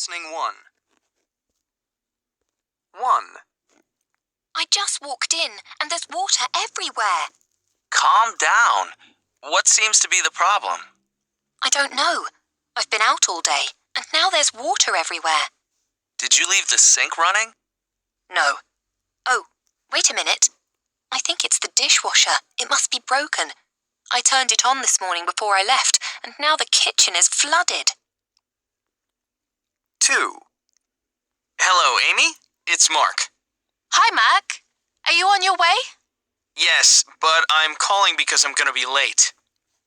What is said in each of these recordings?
Listening 1. 1. I just walked in, and there's water everywhere. Calm down. What seems to be the problem? I don't know. I've been out all day, and now there's water everywhere. Did you leave the sink running? No. Oh, wait a minute. I think it's the dishwasher. It must be broken. I turned it on this morning before I left, and now the kitchen is flooded. 2. Hello, Amy. It's Mark. Hi, Mark. Are you on your way? Yes, but I'm calling because I'm going to be late.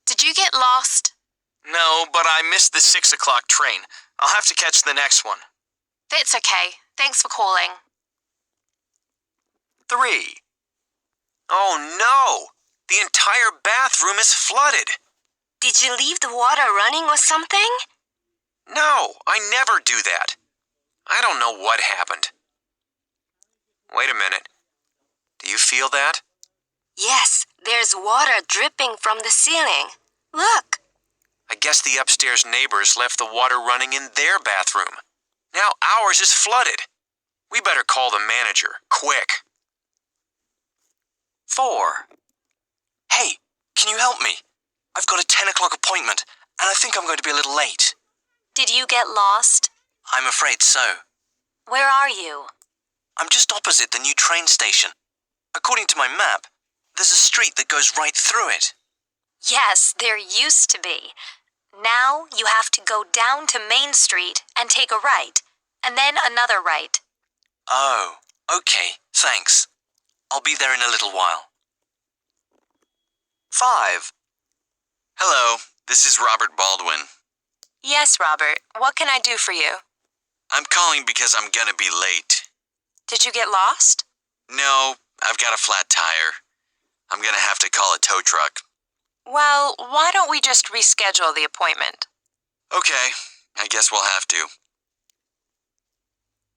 Did you get lost? No, but I missed the 6 o'clock train. I'll have to catch the next one. That's okay. Thanks for calling. 3. Oh no! The entire bathroom is flooded. Did you leave the water running or something? No, I never do that. I don't know what happened. Wait a minute. Do you feel that? Yes, there's water dripping from the ceiling. Look. I guess the upstairs neighbors left the water running in their bathroom. Now ours is flooded. We better call the manager, quick. 4. Hey, can you help me? I've got a 10 o'clock appointment, and I think I'm going to be a little late. Did you get lost? I'm afraid so. Where are you? I'm just opposite the new train station. According to my map, there's a street that goes right through it. Yes, there used to be. Now you have to go down to Main Street and take a right, and then another right. Oh, okay, thanks. I'll be there in a little while. 5. Hello, this is Robert Baldwin. Yes, Robert. What can I do for you? I'm calling because I'm gonna be late. Did you get lost? No, I've got a flat tire. I'm gonna have to call a tow truck. Well, why don't we just reschedule the appointment? Okay, I guess we'll have to.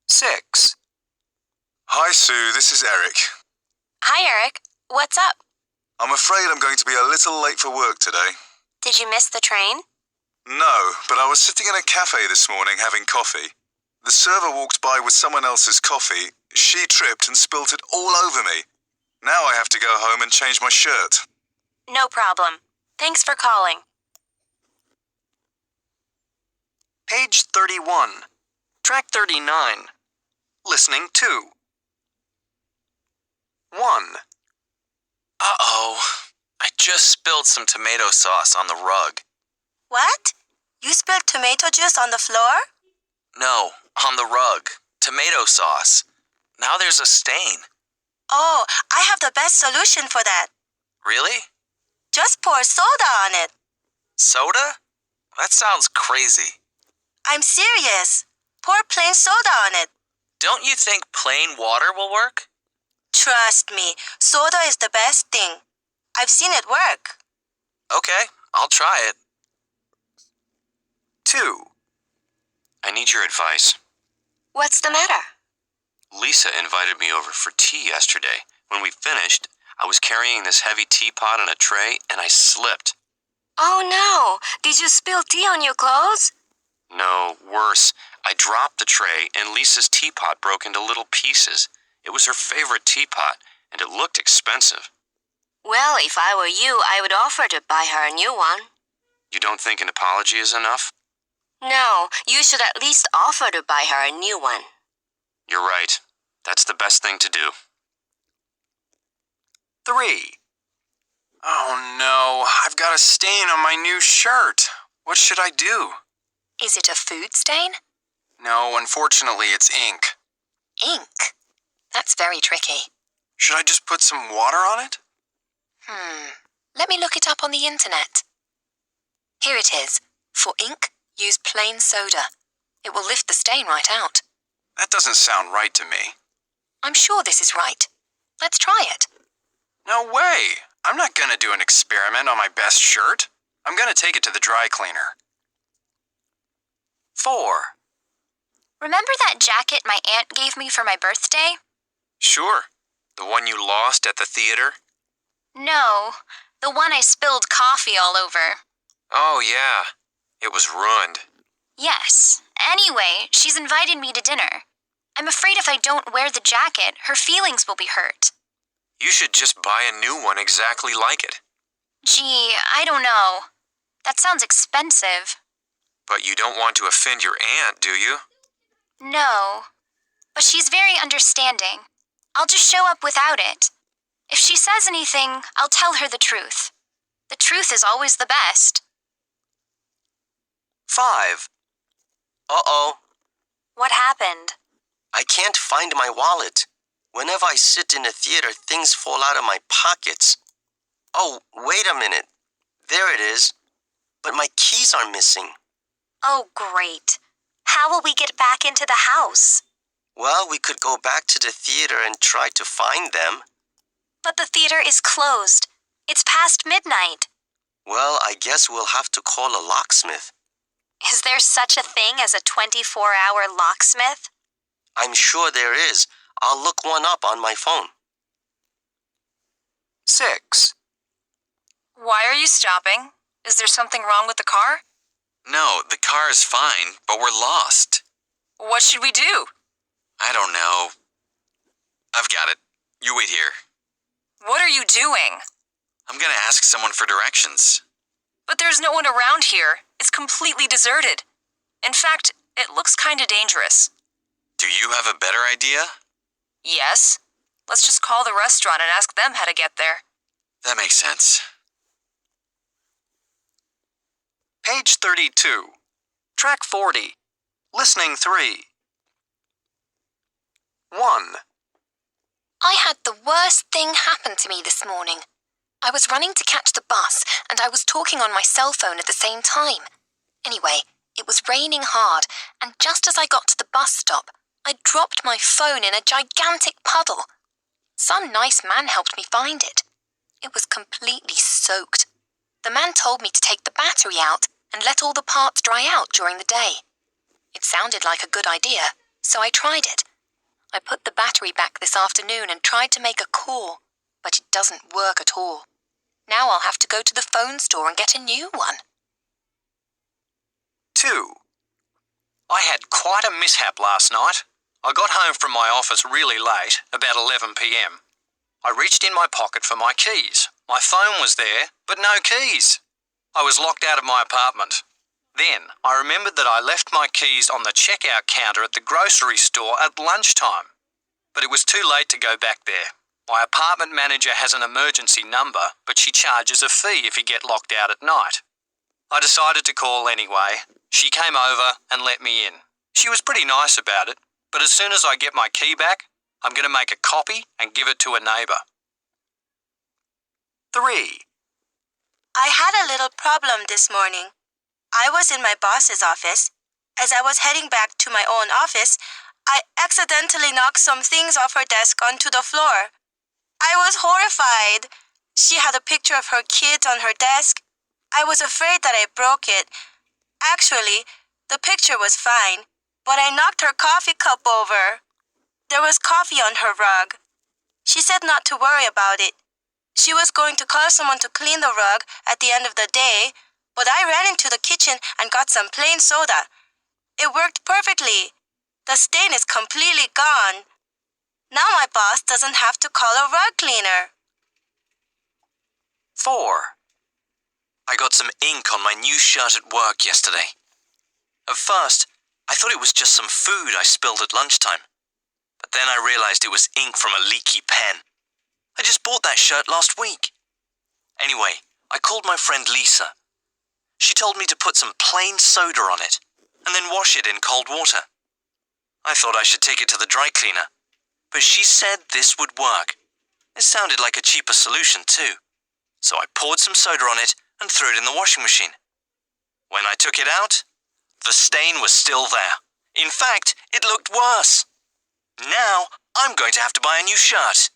6. Hi, Sue. This is Eric. Hi, Eric. What's up? I'm afraid I'm going to be a little late for work today. Did you miss the train? No, but I was sitting in a cafe this morning having coffee. The server walked by with someone else's coffee. She tripped and spilt it all over me. Now I have to go home and change my shirt. No problem. Thanks for calling. Page 31. Track 39. Listening 2. 1. Uh-oh. I just spilled some tomato sauce on the rug. What? You spilled tomato juice on the floor? No, on the rug. Tomato sauce. Now there's a stain. Oh, I have the best solution for that. Really? Just pour soda on it. Soda? That sounds crazy. I'm serious. Pour plain soda on it. Don't you think plain water will work? Trust me, soda is the best thing. I've seen it work. Okay, I'll try it. 2. I need your advice. What's the matter? Lisa invited me over for tea yesterday. When we finished, I was carrying this heavy teapot on a tray and I slipped. Oh no, did you spill tea on your clothes? No, worse. I dropped the tray and Lisa's teapot broke into little pieces. It was her favorite teapot and it looked expensive. Well, if I were you, I would offer to buy her a new one. You don't think an apology is enough? No, you should at least offer to buy her a new one. You're right. That's the best thing to do. 3. Oh no, I've got a stain on my new shirt. What should I do? Is it a food stain? No, unfortunately it's ink. Ink? That's very tricky. Should I just put some water on it? Let me look it up on the internet. Here it is. For ink, use plain soda. It will lift the stain right out. That doesn't sound right to me. I'm sure this is right. Let's try it. No way! I'm not gonna do an experiment on my best shirt. I'm gonna take it to the dry cleaner. 4. Remember that jacket my aunt gave me for my birthday? Sure. The one you lost at the theater? No, the one I spilled coffee all over. Oh, yeah. It was ruined. Yes, Anyway, she's invited me to dinner. I'm afraid if I don't wear the jacket, her feelings will be hurt. You should just buy a new one exactly like it. Gee, I don't know. That sounds expensive. But you don't want to offend your aunt, do you? No. But she's very understanding. I'll just show up without it. If she says anything, I'll tell her the truth. The truth is always the best. 5. Uh-oh. What happened? I can't find my wallet. Whenever I sit in a theater, things fall out of my pockets. Oh, wait a minute. There it is. But my keys are missing. Oh, great. How will we get back into the house? Well, we could go back to the theater and try to find them. But the theater is closed. It's past midnight. Well, I guess we'll have to call a locksmith. Is there such a thing as a 24-hour locksmith? I'm sure there is. I'll look one up on my phone. 6. Why are you stopping? Is there something wrong with the car? No, the car is fine, but we're lost. What should we do? I don't know. I've got it. You wait here. What are you doing? I'm gonna ask someone for directions. But there's no one around here. It's completely deserted. In fact, it looks kinda dangerous. Do you have a better idea? Yes. Let's just call the restaurant and ask them how to get there. That makes sense. Page 32. Track 40. Listening 3. 1. I had the worst thing happen to me this morning. I was running to catch the bus, and I was talking on my cell phone at the same time. Anyway, it was raining hard, and just as I got to the bus stop, I dropped my phone in a gigantic puddle. Some nice man helped me find it. It was completely soaked. The man told me to take the battery out and let all the parts dry out during the day. It sounded like a good idea, so I tried it. I put the battery back this afternoon and tried to make a call, but it doesn't work at all. Now I'll have to go to the phone store and get a new one. 2. I had quite a mishap last night. I got home from my office really late, about 11 p.m. I reached in my pocket for my keys. My phone was there, but no keys. I was locked out of my apartment. Then I remembered that I left my keys on the checkout counter at the grocery store at lunchtime. But it was too late to go back there. My apartment manager has an emergency number, but she charges a fee if you get locked out at night. I decided to call anyway. She came over and let me in. She was pretty nice about it, but as soon as I get my key back, I'm going to make a copy and give it to a neighbour. 3. I had a little problem this morning. I was in my boss's office. As I was heading back to my own office, I accidentally knocked some things off her desk onto the floor. I was horrified. She had a picture of her kids on her desk. I was afraid that I broke it. Actually, the picture was fine, but I knocked her coffee cup over. There was coffee on her rug. She said not to worry about it. She was going to call someone to clean the rug at the end of the day, but I ran into the kitchen and got some plain soda. It worked perfectly. The stain is completely gone. Now my boss doesn't have to call a rug cleaner. 4. I got some ink on my new shirt at work yesterday. At first, I thought it was just some food I spilled at lunchtime. But then I realized it was ink from a leaky pen. I just bought that shirt last week. Anyway, I called my friend Lisa. She told me to put some plain soda on it and then wash it in cold water. I thought I should take it to the dry cleaner, but she said this would work. It sounded like a cheaper solution too. So I poured some soda on it and threw it in the washing machine. When I took it out, the stain was still there. In fact, it looked worse. Now, I'm going to have to buy a new shirt.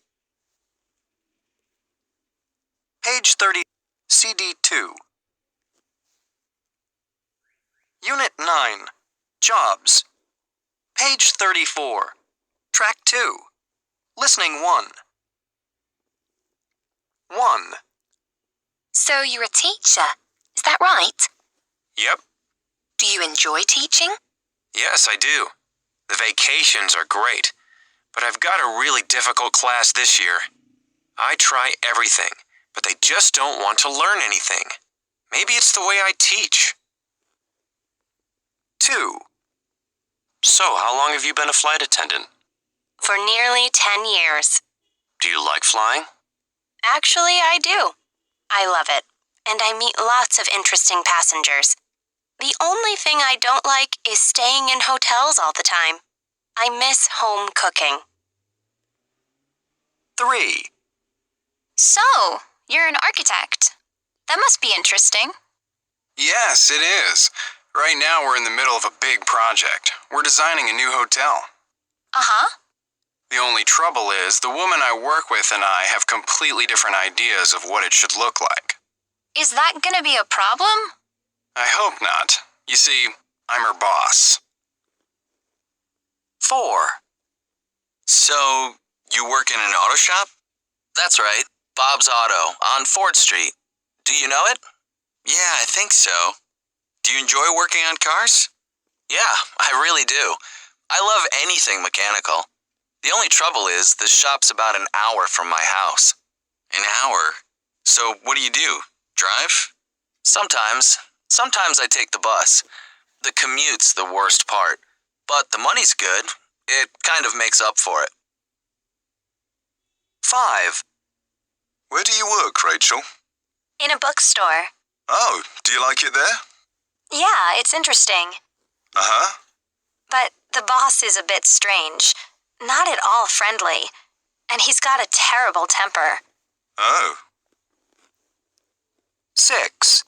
Page 30, CD 2. Unit 9, Jobs. Page 34, Track 2. Listening 1. 1. So you're a teacher, is that right? Yep. Do you enjoy teaching? Yes, I do. The vacations are great, but I've got a really difficult class this year. I try everything, but they just don't want to learn anything. Maybe it's the way I teach. 2. So, how long have you been a flight attendant? For nearly 10 years. Do you like flying? Actually, I do. I love it, and I meet lots of interesting passengers. The only thing I don't like is staying in hotels all the time. I miss home cooking. 3. So, you're an architect. That must be interesting. Yes, it is. Right now we're in the middle of a big project. We're designing a new hotel. Uh-huh. The only trouble is the woman I work with and I have completely different ideas of what it should look like. Is that gonna be a problem? I hope not. You see, I'm her boss. 4. So, you work in an auto shop? That's right, Bob's Auto on Ford Street. Do you know it? Yeah, I think so. Do you enjoy working on cars? Yeah, I really do. I love anything mechanical. The only trouble is the shop's about an hour from my house. An hour? So what do? Drive? Sometimes. Sometimes I take the bus. The commute's the worst part. But the money's good. It kind of makes up for it. 5. Where do you work, Rachel? In a bookstore. Oh, do you like it there? Yeah, it's interesting. Uh-huh. But the boss is a bit strange. Not at all friendly. And he's got a terrible temper. Oh. 6.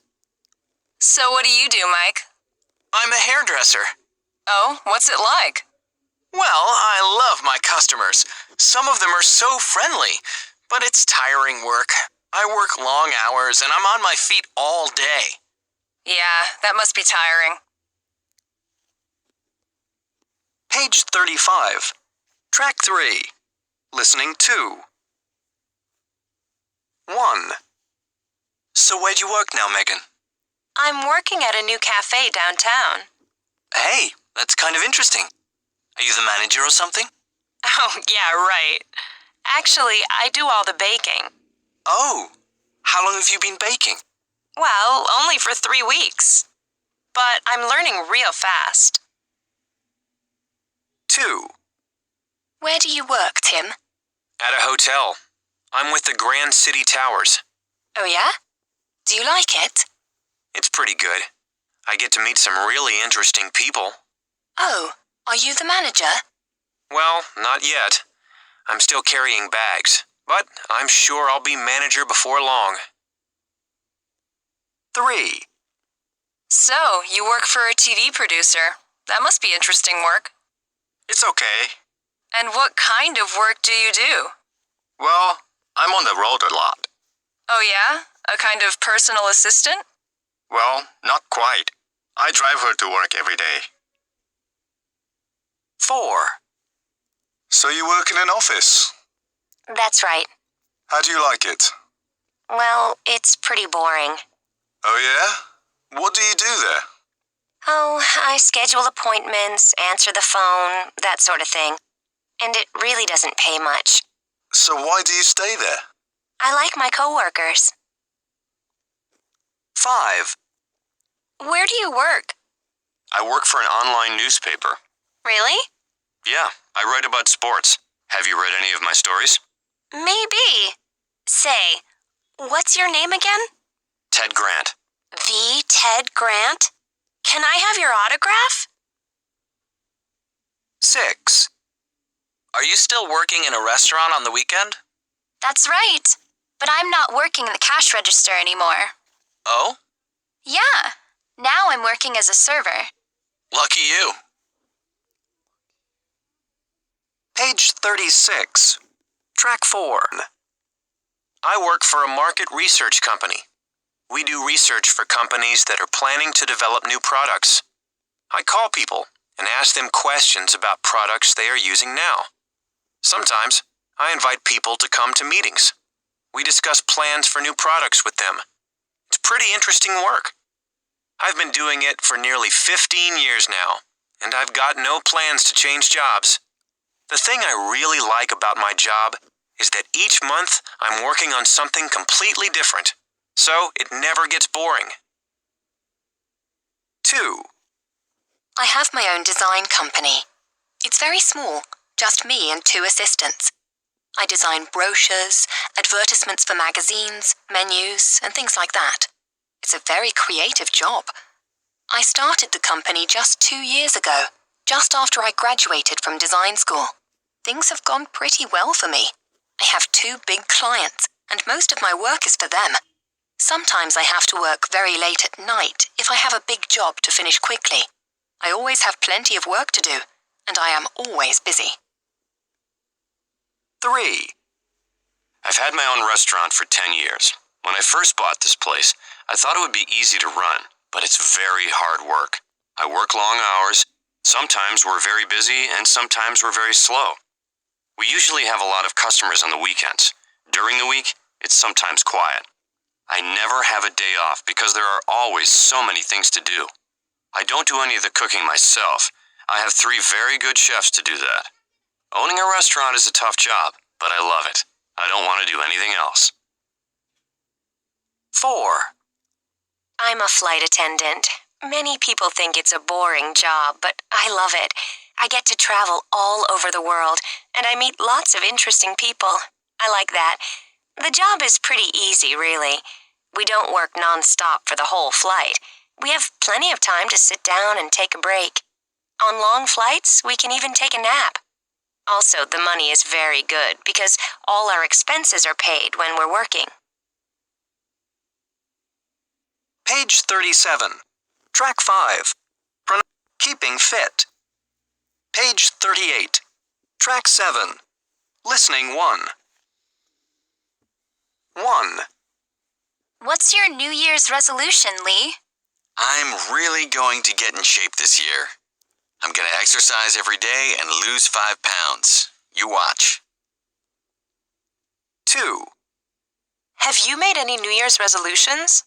So what do you do, Mike? I'm a hairdresser. Oh, what's it like? Well, I love my customers. Some of them are so friendly, but it's tiring work. I work long hours and I'm on my feet all day. Yeah, that must be tiring. Page 35. Track 3. Listening 2. 1. So where'd you work now, Megan? I'm working at a new cafe downtown. Hey, that's kind of interesting. Are you the manager or something? Oh, yeah, right. Actually, I do all the baking. Oh, how long have you been baking? Well, only for 3 weeks. But I'm learning real fast. 2. Where do you work, Tim? At a hotel. I'm with the Grand City Towers. Oh, yeah? Do you like it? It's pretty good. I get to meet some really interesting people. Oh, are you the manager? Well, not yet. I'm still carrying bags, but I'm sure I'll be manager before long. 3. So, you work for a TV producer. That must be interesting work. It's okay. And what kind of work do you do? Well, I'm on the road a lot. Oh, yeah? A kind of personal assistant? Well, not quite. I drive her to work every day. 4. So you work in an office? That's right. How do you like it? Well, it's pretty boring. Oh, yeah? What do you do there? Oh, I schedule appointments, answer the phone, that sort of thing. And it really doesn't pay much. So why do you stay there? I like my coworkers. 5. Where do you work? I work for an online newspaper. Really? Yeah, I write about sports. Have you read any of my stories? Maybe. Say, what's your name again? Ted Grant. The Ted Grant? Can I have your autograph? 6. Are you still working in a restaurant on the weekend? That's right. But I'm not working the cash register anymore. Oh? Yeah. Now I'm working as a server. Lucky you. Page 36. Track 4. I work for a market research company. We do research for companies that are planning to develop new products. I call people and ask them questions about products they are using now. Sometimes I invite people to come to meetings. We discuss plans for new products with them. It's pretty interesting work. I've been doing it for nearly 15 years now, and I've got no plans to change jobs. The thing I really like about my job is that each month I'm working on something completely different, so it never gets boring. 2. I have my own design company. It's very small, just me and 2 assistants. I design brochures, advertisements for magazines, menus, and things like that. It's a very creative job. I started the company just 2 years ago, just after I graduated from design school. Things have gone pretty well for me. I have 2 big clients, and most of my work is for them. Sometimes I have to work very late at night if I have a big job to finish quickly. I always have plenty of work to do, and I am always busy. 3. I've had my own restaurant for 10 years. When I first bought this place, I thought it would be easy to run, but it's very hard work. I work long hours. Sometimes we're very busy, and sometimes we're very slow. We usually have a lot of customers on the weekends. During the week, it's sometimes quiet. I never have a day off because there are always so many things to do. I don't do any of the cooking myself. I have 3 very good chefs to do that. Owning a restaurant is a tough job, but I love it. I don't want to do anything else. 4. I'm a flight attendant. Many people think it's a boring job, but I love it. I get to travel all over the world, and I meet lots of interesting people. I like that. The job is pretty easy, really. We don't work non-stop for the whole flight. We have plenty of time to sit down and take a break. On long flights, we can even take a nap. Also, the money is very good because all our expenses are paid when we're working. Page 37. Track 5. Keeping fit. Page 38. Track 7. Listening 1. 1. What's your New Year's resolution, Lee? I'm really going to get in shape this year. I'm going to exercise every day and lose 5 pounds. You watch. 2. Have you made any New Year's resolutions?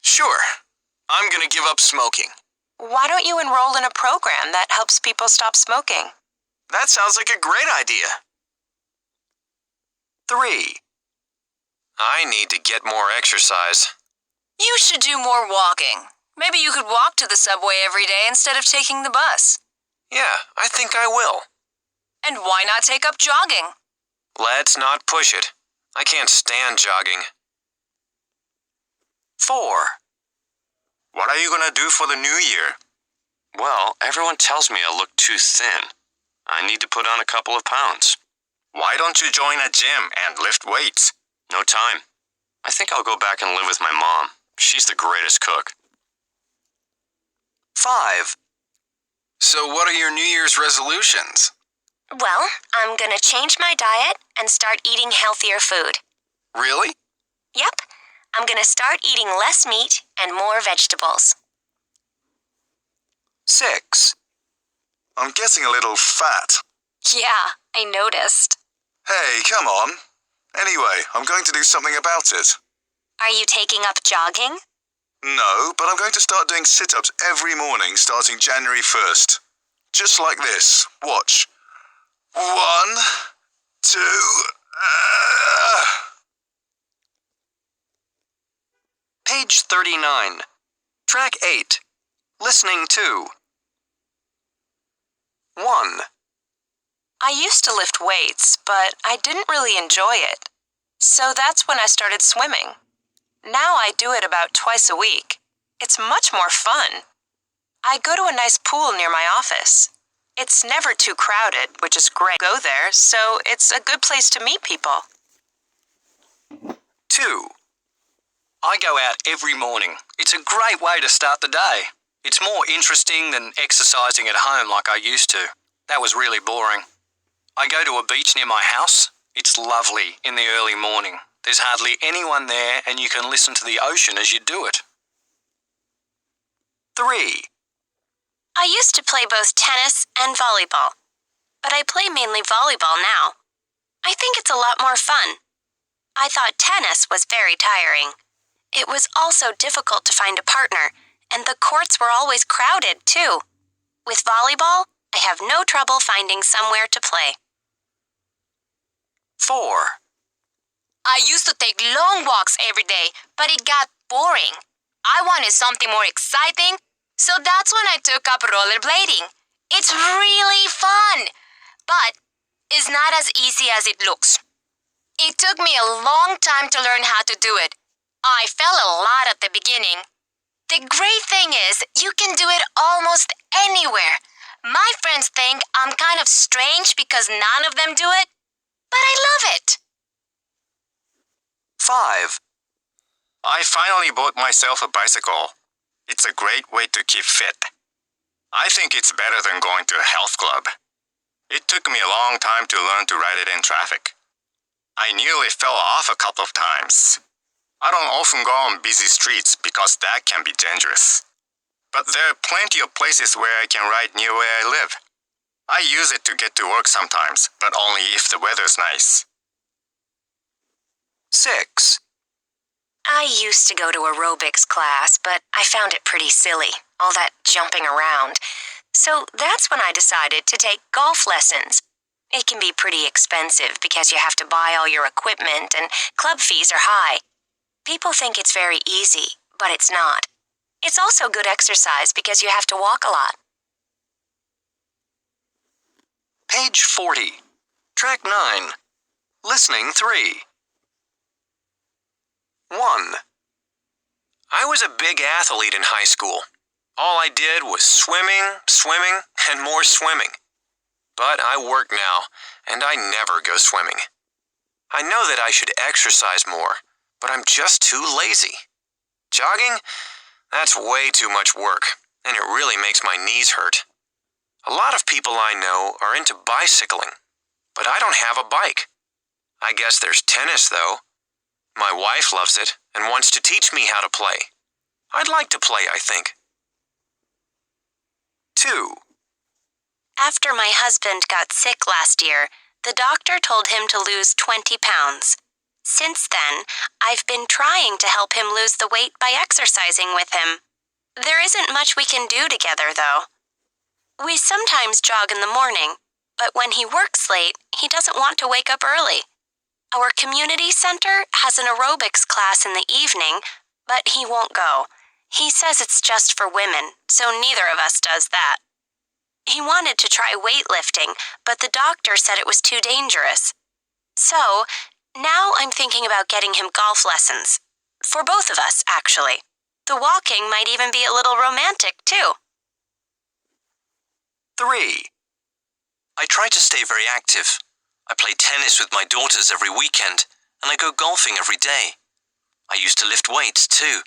Sure. I'm going to give up smoking. Why don't you enroll in a program that helps people stop smoking? That sounds like a great idea. 3. I need to get more exercise. You should do more walking. Maybe you could walk to the subway every day instead of taking the bus. Yeah, I think I will. And why not take up jogging? Let's not push it. I can't stand jogging. 4. What are you going to do for the new year? Well, everyone tells me I look too thin. I need to put on a couple of pounds. Why don't you join a gym and lift weights? No time. I think I'll go back and live with my mom. She's the greatest cook. 5. So what are your New Year's resolutions? Well, I'm gonna change my diet and start eating healthier food. Really? Yep, I'm gonna start eating less meat and more vegetables. 6. I'm getting a little fat. Yeah, I noticed. Hey, come on. Anyway, I'm going to do something about it. Are you taking up jogging? No, but I'm going to start doing sit-ups every morning starting January 1st. Just like this. Watch. 1, 2... Page 39. Track 8. Listening 2. 1. I used to lift weights, but I didn't really enjoy it. So that's when I started swimming. Now I do it about twice a week. It's much more fun. I go to a nice pool near my office. It's never too crowded, which is great. Go there, so it's a good place to meet people. 2. I go out every morning. It's a great way to start the day. It's more interesting than exercising at home like I used to. That was really boring. I go to a beach near my house. It's lovely in the early morning. There's hardly anyone there and you can listen to the ocean as you do it. 3. I used to play both tennis and volleyball, but I play mainly volleyball now. I think it's a lot more fun. I thought tennis was very tiring. It was also difficult to find a partner, and the courts were always crowded, too. With volleyball, I have no trouble finding somewhere to play. 4. I used to take long walks every day, but it got boring. I wanted something more exciting, so that's when I took up rollerblading. It's really fun, but it's not as easy as it looks. It took me a long time to learn how to do it. I fell a lot at the beginning. The great thing is, you can do it almost anywhere. My friends think I'm kind of strange because none of them do it, but I love it. 5. I finally bought myself a bicycle. It's a great way to keep fit. I think it's better than going to a health club. It took me a long time to learn to ride it in traffic. I nearly fell off a couple of times. I don't often go on busy streets because that can be dangerous. But there are plenty of places where I can ride near where I live. I use it to get to work sometimes, but only if the weather's nice. 6. I used to go to aerobics class, but I found it pretty silly, all that jumping around. So that's when I decided to take golf lessons. It can be pretty expensive because you have to buy all your equipment and club fees are high. People think it's very easy, but it's not. It's also good exercise because you have to walk a lot. Page 40. Track 9. Listening 3. 1. I was a big athlete in high school. All I did was swimming, and more swimming. But I work now, and I never go swimming. I know that I should exercise more, but I'm just too lazy. Jogging? That's way too much work, and it really makes my knees hurt. A lot of people I know are into bicycling, but I don't have a bike. I guess there's tennis, though. My wife loves it and wants to teach me how to play. I'd like to play, I think. 2. After my husband got sick last year, the doctor told him to lose 20 pounds. Since then, I've been trying to help him lose the weight by exercising with him. There isn't much we can do together, though. We sometimes jog in the morning, but when he works late, he doesn't want to wake up early. Our community center has an aerobics class in the evening, but he won't go. He says it's just for women, so neither of us does that. He wanted to try weightlifting, but the doctor said it was too dangerous. So, now I'm thinking about getting him golf lessons. For both of us, actually. The walking might even be a little romantic, too. 3. I try to stay very active. I play tennis with my daughters every weekend, and I go golfing every day. I used to lift weights, too.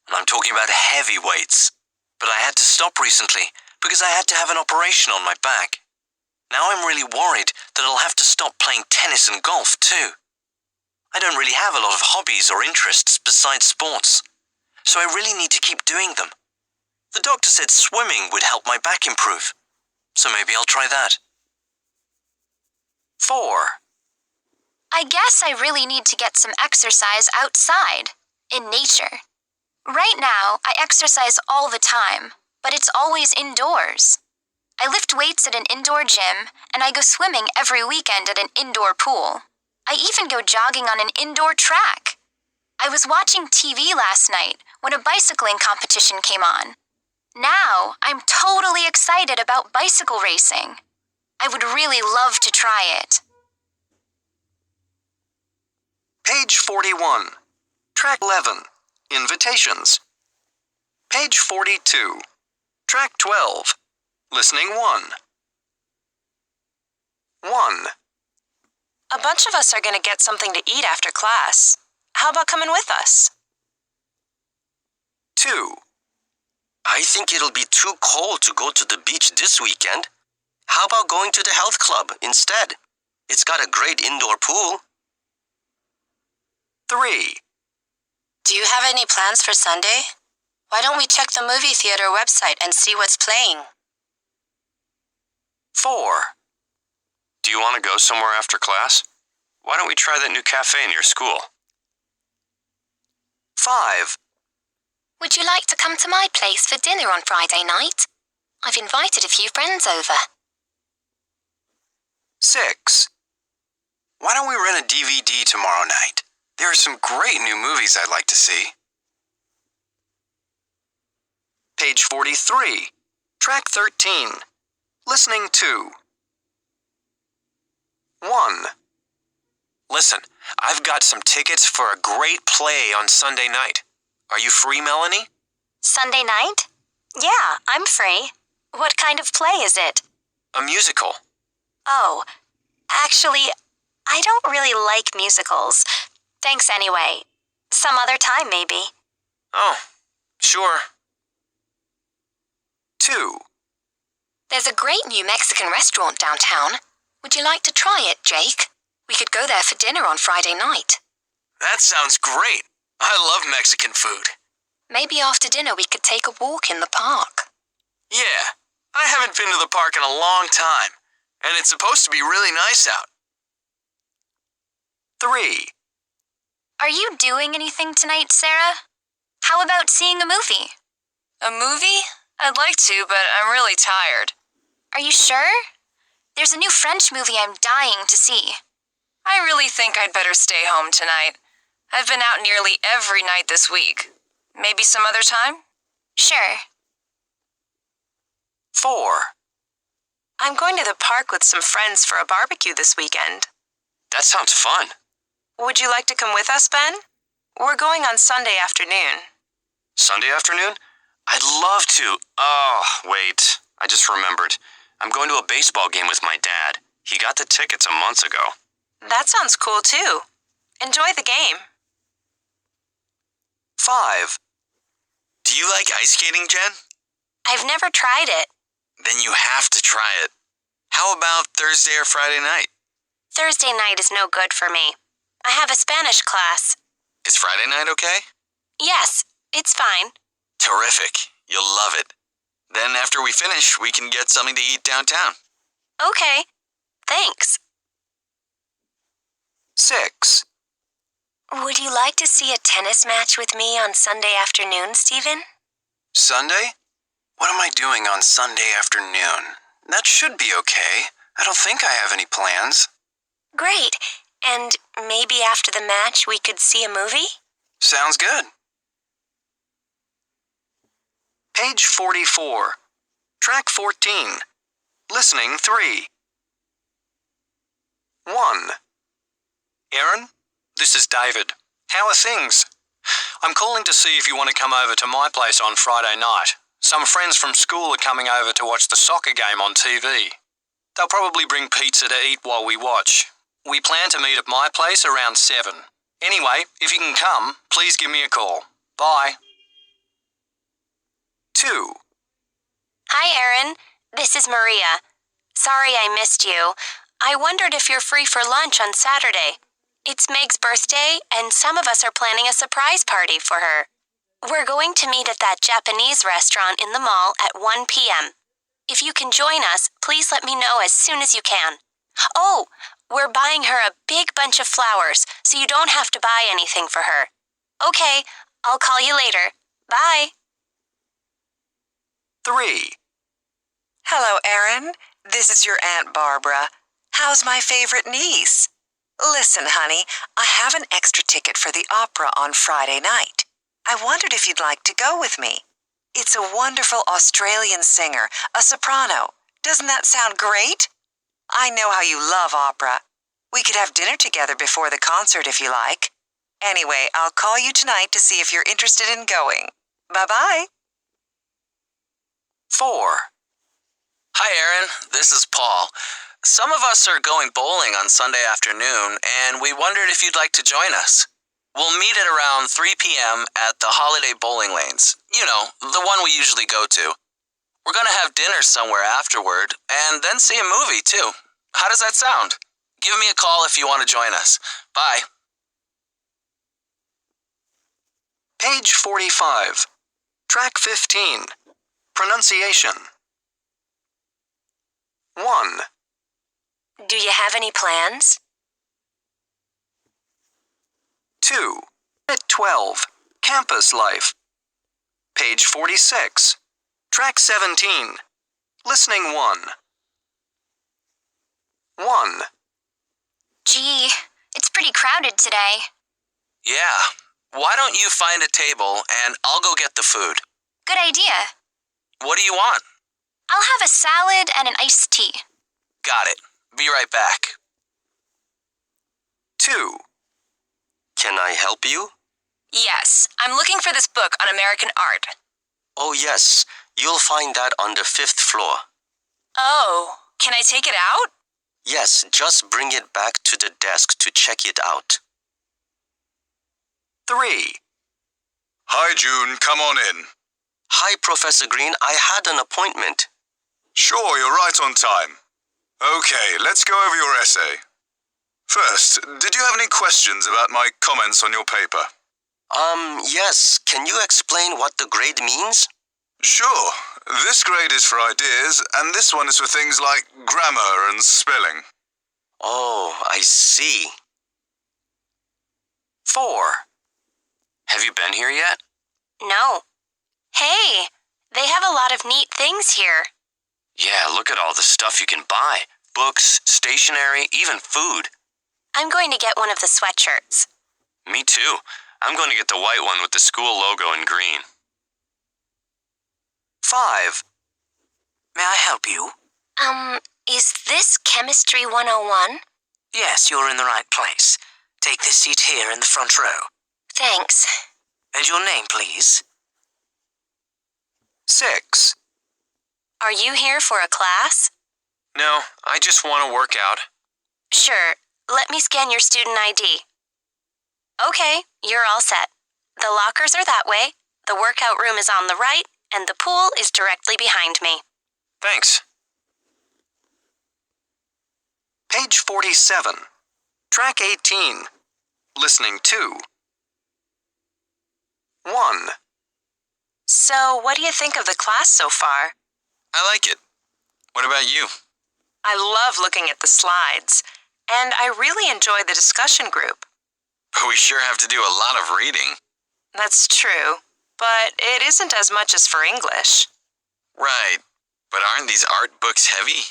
And I'm talking about heavy weights. But I had to stop recently because I had to have an operation on my back. Now I'm really worried that I'll have to stop playing tennis and golf, too. I don't really have a lot of hobbies or interests besides sports, so I really need to keep doing them. The doctor said swimming would help my back improve, so maybe I'll try that. 4. I guess I really need to get some exercise outside, in nature. Right now, I exercise all the time, but it's always indoors. I lift weights at an indoor gym, and I go swimming every weekend at an indoor pool. I even go jogging on an indoor track. I was watching TV last night when a bicycling competition came on. Now, I'm totally excited about bicycle racing. I would really love to try it. Page 41. Track 11. Invitations. Page 42. Track 12. Listening 1. 1. A bunch of us are going to get something to eat after class. How about coming with us? 2. I think it'll be too cold to go to the beach this weekend. How about going to the health club instead? It's got a great indoor pool. 3. Do you have any plans for Sunday? Why don't we check the movie theater website and see what's playing? 4. Do you want to go somewhere after class? Why don't we try that new cafe near school? 5. Would you like to come to my place for dinner on Friday night? I've invited a few friends over. 6. Why don't we rent a DVD tomorrow night? There are some great new movies I'd like to see. Page 43. Track 13. Listening to. 1. Listen, I've got some tickets for a great play on Sunday night. Are you free, Melanie? Sunday night? Yeah, I'm free. What kind of play is it? A musical. Oh, actually, I don't really like musicals. Thanks anyway. Some other time, maybe. Oh, sure. 2. There's a great new Mexican restaurant downtown. Would you like to try it, Jake? We could go there for dinner on Friday night. That sounds great. I love Mexican food. Maybe after dinner we could take a walk in the park. Yeah, I haven't been to the park in a long time, and it's supposed to be really nice out. 3. Are you doing anything tonight, Sarah? How about seeing a movie? A movie? I'd like to, but I'm really tired. Are you sure? There's a new French movie I'm dying to see. I really think I'd better stay home tonight. I've been out nearly every night this week. Maybe some other time? Sure. 4. I'm going to the park with some friends for a barbecue this weekend. That sounds fun. Would you like to come with us, Ben? We're going on Sunday afternoon. Sunday afternoon? I'd love to. Oh, wait. I just remembered. I'm going to a baseball game with my dad. He got the tickets a month ago. That sounds cool, too. Enjoy the game. 5. Do you like ice skating, Jen? I've never tried it. Then you have to try it. How about Thursday or Friday night? Thursday night is no good for me. I have a Spanish class. Is Friday night okay? Yes, it's fine. Terrific. You'll love it. Then after we finish, we can get something to eat downtown. Okay. Thanks. 6. Would you like to see a tennis match with me on Sunday afternoon, Stephen? Sunday? What am I doing on Sunday afternoon? That should be okay. I don't think I have any plans. Great. And maybe after the match we could see a movie? Sounds good. Page 44. Track 14. Listening 3. 1. Aaron, this is David. How are things? I'm calling to see if you want to come over to my place on Friday night. Some friends from school are coming over to watch the soccer game on TV. They'll probably bring pizza to eat while we watch. We plan to meet at my place around 7. Anyway, if you can come, please give me a call. Bye. 2. Hi, Erin. This is Maria. Sorry I missed you. I wondered if you're free for lunch on Saturday. It's Meg's birthday, and some of us are planning a surprise party for her. We're going to meet at that Japanese restaurant in the mall at 1 p.m. If you can join us, please let me know as soon as you can. Oh, we're buying her a big bunch of flowers, so you don't have to buy anything for her. Okay, I'll call you later. Bye. 3. Hello, Erin. This is your Aunt Barbara. How's my favorite niece? Listen, honey, I have an extra ticket for the opera on Friday night. I wondered if you'd like to go with me. It's a wonderful Australian singer, a soprano. Doesn't that sound great? I know how you love opera. We could have dinner together before the concert if you like. Anyway, I'll call you tonight to see if you're interested in going. Bye-bye. 4. Hi, Aaron. This is Paul. Some of us are going bowling on Sunday afternoon, and we wondered if you'd like to join us. We'll meet at around 3 p.m. at the Holiday Bowling Lanes. You know, the one we usually go to. We're going to have dinner somewhere afterward, and then see a movie, too. How does that sound? Give me a call if you want to join us. Bye. Page 45. Track 15. Pronunciation. 1. Do you have any plans? 2. Unit 12. Campus life. Page 46. Track 17. Listening 1. 1. Gee, it's pretty crowded today. Yeah. Why don't you find a table and I'll go get the food? Good idea. What do you want? I'll have a salad and an iced tea. Got it. Be right back. 2. Can I help you? Yes, I'm looking for this book on American art. Oh, yes. You'll find that on the 5th floor. Oh, can I take it out? Yes, just bring it back to the desk to check it out. 3. Hi, June. Come on in. Hi, Professor Green. I had an appointment. Sure, you're right on time. Okay, let's go over your essay. First, did you have any questions about my comments on your paper? Yes. Can you explain what the grade means? Sure. This grade is for ideas, and this one is for things like grammar and spelling. Oh, I see. 4. Have you been here yet? No. Hey, they have a lot of neat things here. Yeah, look at all the stuff you can buy. Books, stationery, even food. I'm going to get one of the sweatshirts. Me too. I'm going to get the white one with the school logo in green. 5. May I help you? Is this Chemistry 101? Yes, you're in the right place. Take this seat here in the front row. Thanks. And your name, please? 6. Are you here for a class? No, I just want to work out. Sure. Let me scan your student ID. Okay, you're all set. The lockers are that way, the workout room is on the right, and the pool is directly behind me. Thanks. Page 47. Track 18. Listening 2. 1. So, what do you think of the class so far? I like it. What about you? I love looking at the slides, and I really enjoy the discussion group. But we sure have to do a lot of reading. That's true, but it isn't as much as for English. Right. But aren't these art books heavy?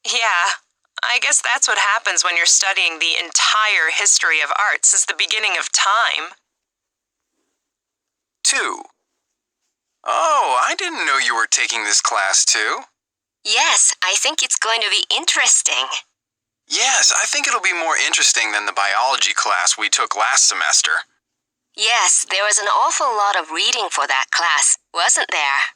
Yeah, I guess that's what happens when you're studying the entire history of art since the beginning of time. 2. Oh, I didn't know you were taking this class too. Yes, I think it's going to be interesting. Yes, I think it'll be more interesting than the biology class we took last semester. Yes, there was an awful lot of reading for that class, wasn't there?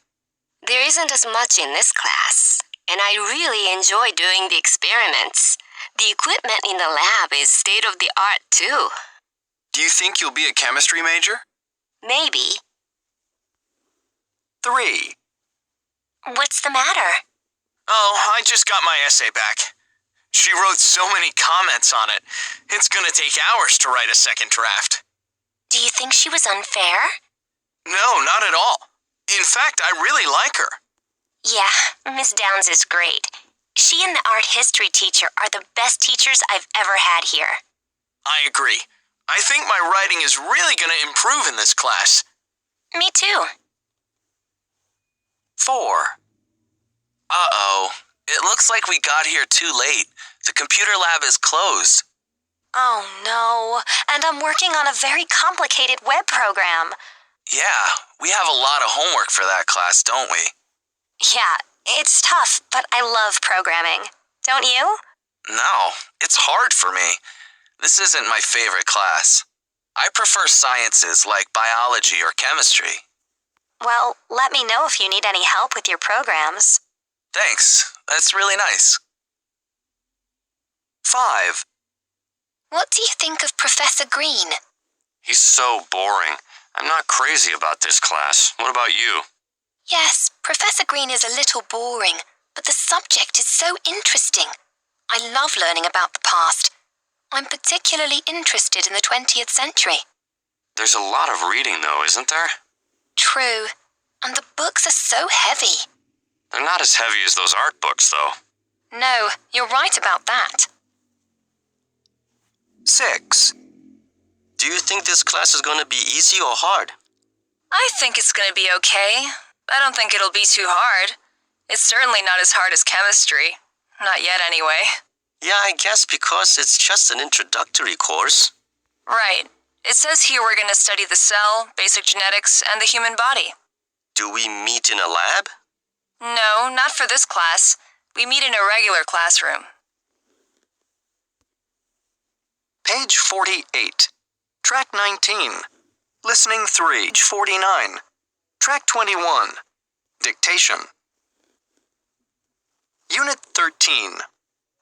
There isn't as much in this class, and I really enjoy doing the experiments. The equipment in the lab is state-of-the-art too. Do you think you'll be a chemistry major? Maybe. 3. What's the matter? Oh, I just got my essay back. She wrote so many comments on it. It's gonna take hours to write a second draft. Do you think she was unfair? No, not at all. In fact, I really like her. Yeah, Miss Downs is great. She and the art history teacher are the best teachers I've ever had here. I agree. I think my writing is really gonna improve in this class. Me too. 4. Uh-oh. It looks like we got here too late. The computer lab is closed. Oh no, and I'm working on a very complicated web program. Yeah, we have a lot of homework for that class, don't we? Yeah, it's tough, but I love programming. Don't you? No, it's hard for me. This isn't my favorite class. I prefer sciences like biology or chemistry. Well, let me know if you need any help with your programs. Thanks, that's really nice. 5. What do you think of Professor Green? He's so boring. I'm not crazy about this class. What about you? Yes, Professor Green is a little boring, but the subject is so interesting. I love learning about the past. I'm particularly interested in the 20th century. There's a lot of reading though, isn't there? True, and the books are so heavy. They're not as heavy as those art books though. No, you're right about that. 6. Do you think this class is going to be easy or hard? I think it's going to be okay. I don't think it'll be too hard. It's certainly not as hard as chemistry. Not yet, anyway. Yeah, I guess because it's just an introductory course. Right. It says here we're going to study the cell, basic genetics, and the human body. Do we meet in a lab? No, not for this class. We meet in a regular classroom. Page 48. Track 19. Listening 3. Page 49. Track 21. Dictation. Unit 13.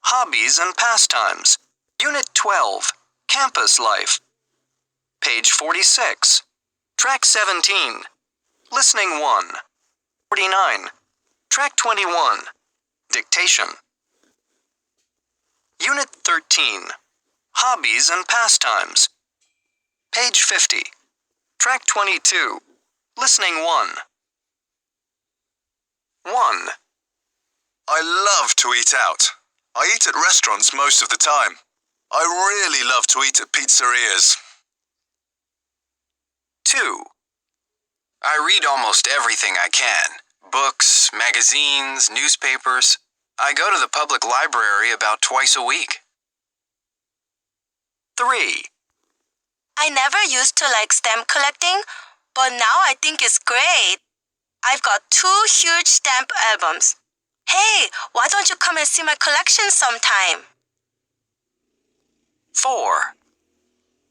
Hobbies and pastimes. Unit 12. Campus life. Page 46. Track 17. Listening 1. 49. Track 21. Dictation. Unit 13. Hobbies and pastimes. Page 50. Track 22. Listening 1. 1. I love to eat out. I eat at restaurants most of the time. I really love to eat at pizzerias. 2. I read almost everything I can. Books, magazines, newspapers. I go to the public library about twice a week. 3. I never used to like stamp collecting, but now I think it's great. I've got 2 huge stamp albums. Hey, why don't you come and see my collection sometime? 4.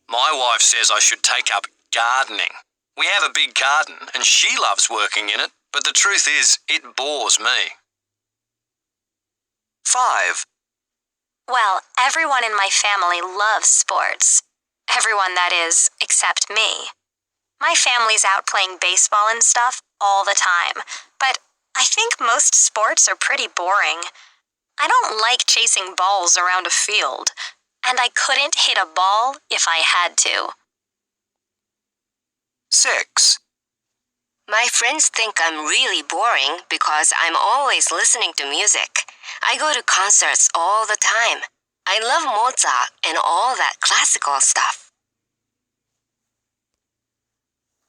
My wife says I should take up gardening. We have a big garden and she loves working in it, but the truth is, it bores me. 5. Well, everyone in my family loves sports. Everyone, that is, except me. My family's out playing baseball and stuff all the time, but I think most sports are pretty boring. I don't like chasing balls around a field, and I couldn't hit a ball if I had to. 6. My friends think I'm really boring because I'm always listening to music. I go to concerts all the time. I love Mozart and all that classical stuff.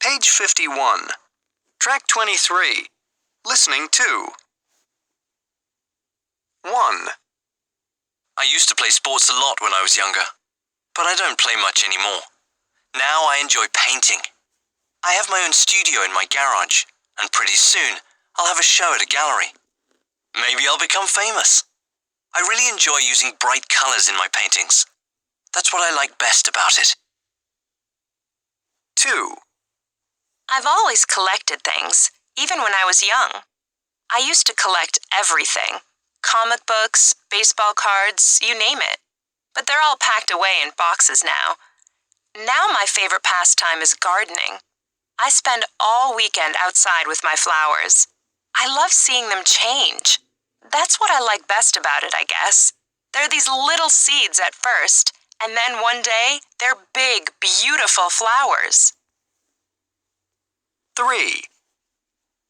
Page 51. Track 23. Listening 2. 1. I used to play sports a lot when I was younger, but I don't play much anymore. Now I enjoy painting. I have my own studio in my garage, and pretty soon I'll have a show at a gallery. Maybe I'll become famous. I really enjoy using bright colors in my paintings. That's what I like best about it. 2. I've always collected things, even when I was young. I used to collect everything. Comic books, baseball cards, you name it. But they're all packed away in boxes now. Now my favorite pastime is gardening. I spend all weekend outside with my flowers. I love seeing them change. That's what I like best about it, I guess. They're these little seeds at first, and then one day, they're big, beautiful flowers. 3.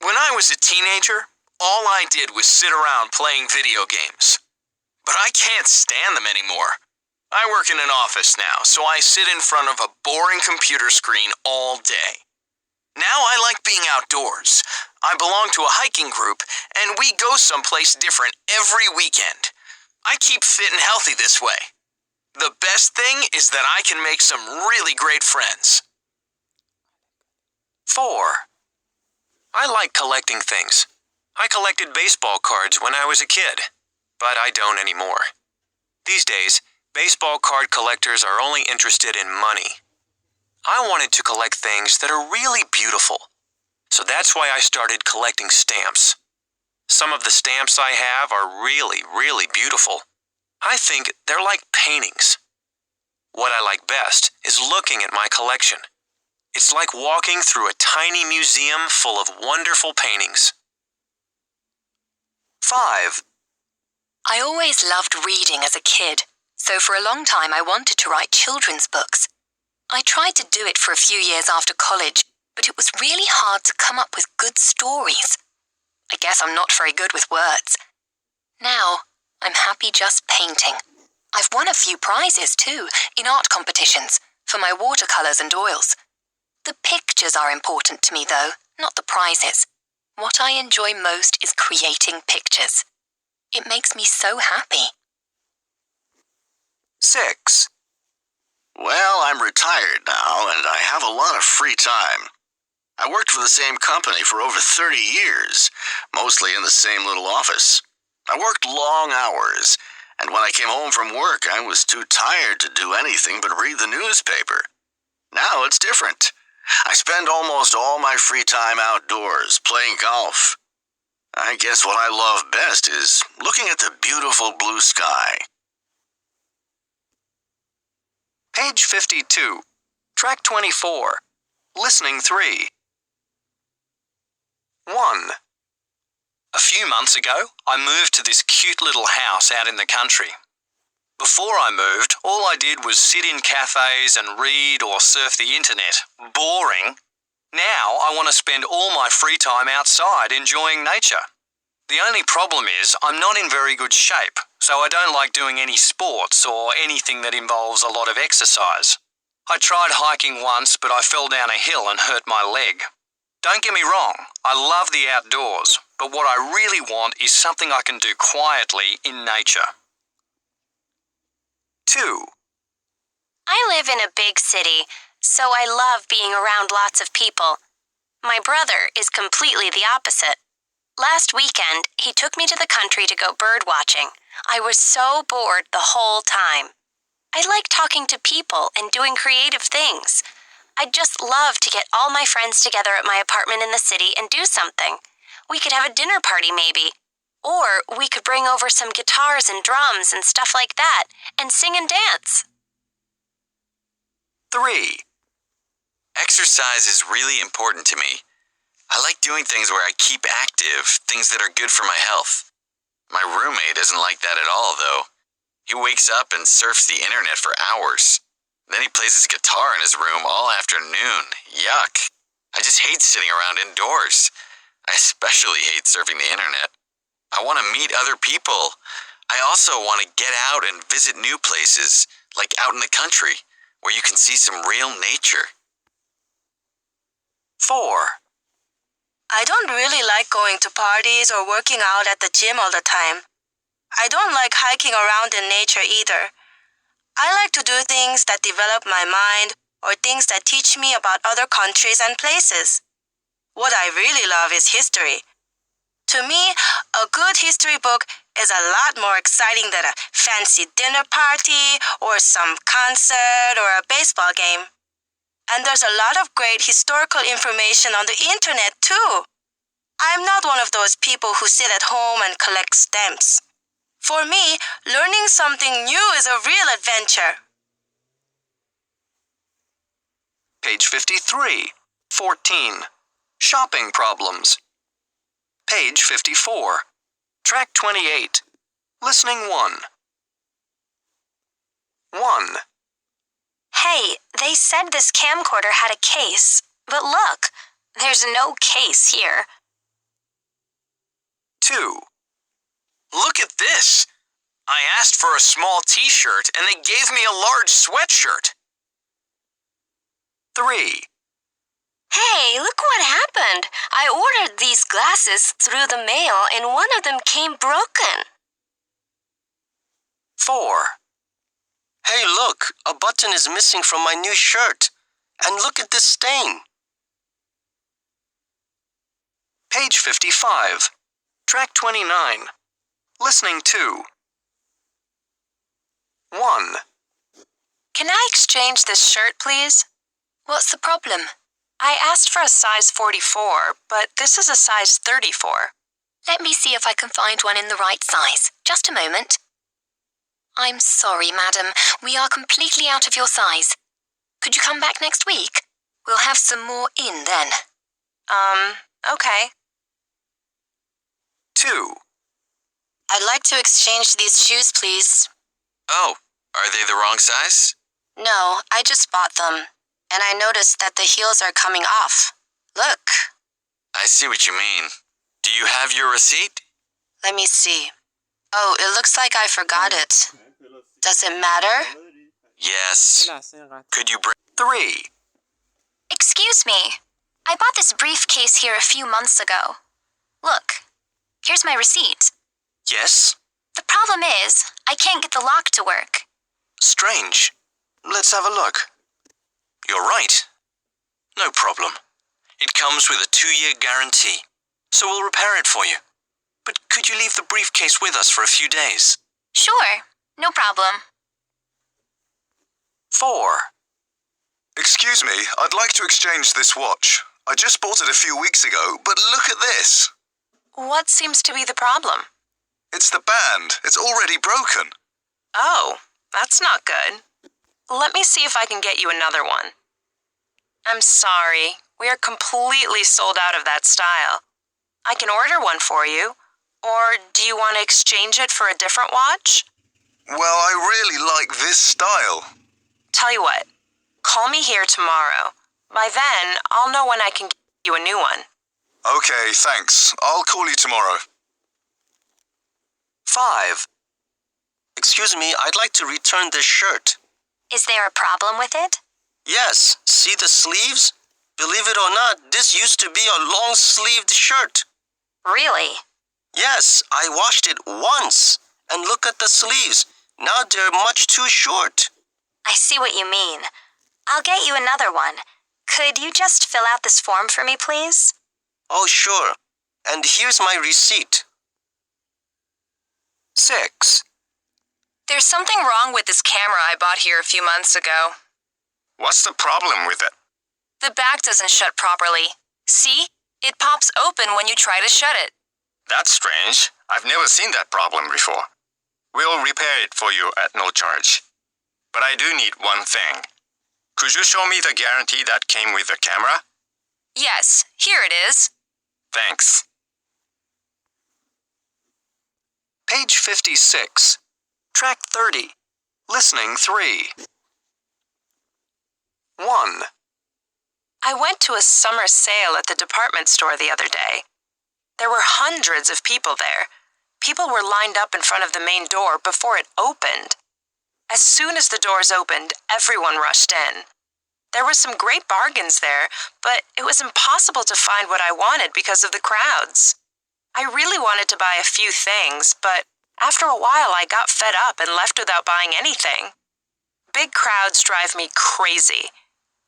When I was a teenager, all I did was sit around playing video games. But I can't stand them anymore. I work in an office now, so I sit in front of a boring computer screen all day. Now I like being outdoors. I belong to a hiking group, and we go someplace different every weekend. I keep fit and healthy this way. The best thing is that I can make some really great friends. 4. I like collecting things. I collected baseball cards when I was a kid, but I don't anymore. These days, baseball card collectors are only interested in money. I wanted to collect things that are really beautiful, so that's why I started collecting stamps. Some of the stamps I have are really, really beautiful. I think they're like paintings. What I like best is looking at my collection. It's like walking through a tiny museum full of wonderful paintings. 5. I always loved reading as a kid, so for a long time I wanted to write children's books. I tried to do it for a few years after college, but it was really hard to come up with good stories. I guess I'm not very good with words. Now, I'm happy just painting. I've won a few prizes too, in art competitions, for my watercolors and oils. The pictures are important to me though, not the prizes. What I enjoy most is creating pictures. It makes me so happy. 6. Well, I'm retired now, and I have a lot of free time. I worked for the same company for over 30 years, mostly in the same little office. I worked long hours, and when I came home from work, I was too tired to do anything but read the newspaper. Now it's different. I spend almost all my free time outdoors, playing golf. I guess what I love best is looking at the beautiful blue sky. Page 52. Track 24. Listening 3. 1. A few months ago, I moved to this cute little house out in the country. Before I moved, all I did was sit in cafes and read or surf the internet. Boring. Now I want to spend all my free time outside enjoying nature. The only problem is I'm not in very good shape, so I don't like doing any sports or anything that involves a lot of exercise. I tried hiking once, but I fell down a hill and hurt my leg. Don't get me wrong, I love the outdoors, but what I really want is something I can do quietly in nature. 2. I live in a big city, so I love being around lots of people. My brother is completely the opposite. Last weekend, he took me to the country to go bird watching. I was so bored the whole time. I like talking to people and doing creative things. I'd just love to get all my friends together at my apartment in the city and do something. We could have a dinner party maybe. Or we could bring over some guitars and drums and stuff like that and sing and dance. 3. Exercise is really important to me. I like doing things where I keep active, things that are good for my health. My roommate isn't like that at all, though. He wakes up and surfs the internet for hours. Then he plays his guitar in his room all afternoon. Yuck. I just hate sitting around indoors. I especially hate surfing the internet. I want to meet other people. I also want to get out and visit new places, like out in the country, where you can see some real nature. 4. I don't really like going to parties or working out at the gym all the time. I don't like hiking around in nature either. I like to do things that develop my mind or things that teach me about other countries and places. What I really love is history. To me, a good history book is a lot more exciting than a fancy dinner party or some concert or a baseball game. And there's a lot of great historical information on the internet too. I'm not one of those people who sit at home and collect stamps. For me, learning something new is a real adventure. Page 53. 14. Shopping problems. Page 54. Track 28. Listening 1. 1. Hey, they said this camcorder had a case, but look, there's no case here. 2. Look at this. I asked for a small t-shirt and they gave me a large sweatshirt. 3. Hey, look what happened. I ordered these glasses through the mail and one of them came broken. 4. Hey, look, a button is missing from my new shirt. And look at this stain. Page 55. Track 29. Listening 2. 1. Can I exchange this shirt, please? What's the problem? I asked for a size 44, but this is a size 34. Let me see if I can find one in the right size. Just a moment. I'm sorry, madam. We are completely out of your size. Could you come back next week? We'll have some more in then. Okay. 2. I'd like to exchange these shoes, please. Oh, are they the wrong size? No, I just bought them. And I noticed that the heels are coming off. Look. I see what you mean. Do you have your receipt? Let me see. Oh, it looks like I forgot it. Does it matter? Yes. Could you bring... 3. Excuse me. I bought this briefcase here a few months ago. Look, here's my receipt. Yes? The problem is, I can't get the lock to work. Strange. Let's have a look. You're right. No problem. It comes with a 2-year guarantee, so we'll repair it for you. But could you leave the briefcase with us for a few days? Sure, no problem. 4. Excuse me, I'd like to exchange this watch. I just bought it a few weeks ago, but look at this. What seems to be the problem? It's the band. It's already broken. Oh, that's not good. Let me see if I can get you another one. I'm sorry, we are completely sold out of that style. I can order one for you, or do you want to exchange it for a different watch? Well, I really like this style. Tell you what, call me here tomorrow. By then, I'll know when I can get you a new one. Okay, thanks. I'll call you tomorrow. 5. Excuse me, I'd like to return this shirt. Is there a problem with it? Yes, see the sleeves? Believe it or not, this used to be a long-sleeved shirt. Really? Yes, I washed it once. And look at the sleeves. Now they're much too short. I see what you mean. I'll get you another one. Could you just fill out this form for me, please? Oh, sure. And here's my receipt. 6. There's something wrong with this camera I bought here a few months ago. What's the problem with it? The back doesn't shut properly. See? It pops open when you try to shut it. That's strange. I've never seen that problem before. We'll repair it for you at no charge. But I do need one thing. Could you show me the guarantee that came with the camera? Yes, here it is. Thanks. Page 56. Track 30. Listening 3. 1. I went to a summer sale at the department store the other day. There were hundreds of people there. People were lined up in front of the main door before it opened. As soon as the doors opened, everyone rushed in. There were some great bargains there, but it was impossible to find what I wanted because of the crowds. I really wanted to buy a few things, but after a while I got fed up and left without buying anything. Big crowds drive me crazy.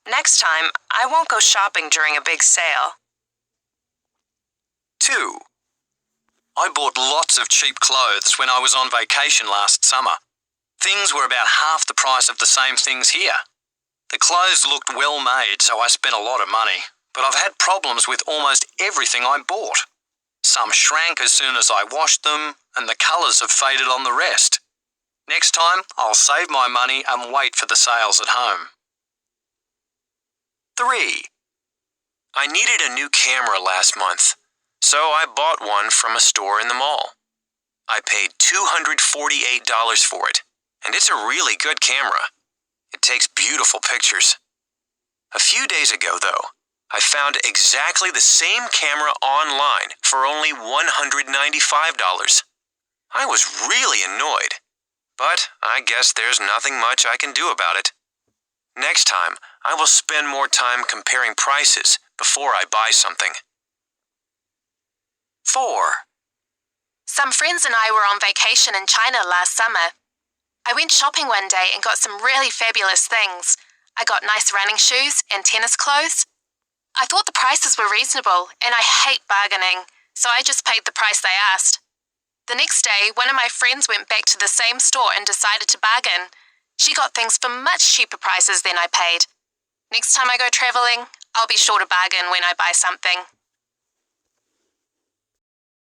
Next time, I won't go shopping during a big sale. 2. I bought lots of cheap clothes when I was on vacation last summer. Things were about half the price of the same things here. The clothes looked well made, so I spent a lot of money, but I've had problems with almost everything I bought. Some shrank as soon as I washed them, and the colours have faded on the rest. Next time, I'll save my money and wait for the sales at home. 3. I needed a new camera last month, so I bought one from a store in the mall. I paid $248 for it, and it's a really good camera. It takes beautiful pictures. A few days ago, though, I found exactly the same camera online for only $195. I was really annoyed, but I guess there's nothing much I can do about it. Next time, I will spend more time comparing prices before I buy something. 4. Some friends and I were on vacation in China last summer. I went shopping one day and got some really fabulous things. I got nice running shoes and tennis clothes. I thought the prices were reasonable, and I hate bargaining, so I just paid the price they asked. The next day, one of my friends went back to the same store and decided to bargain. She got things for much cheaper prices than I paid. Next time I go traveling, I'll be sure to bargain when I buy something.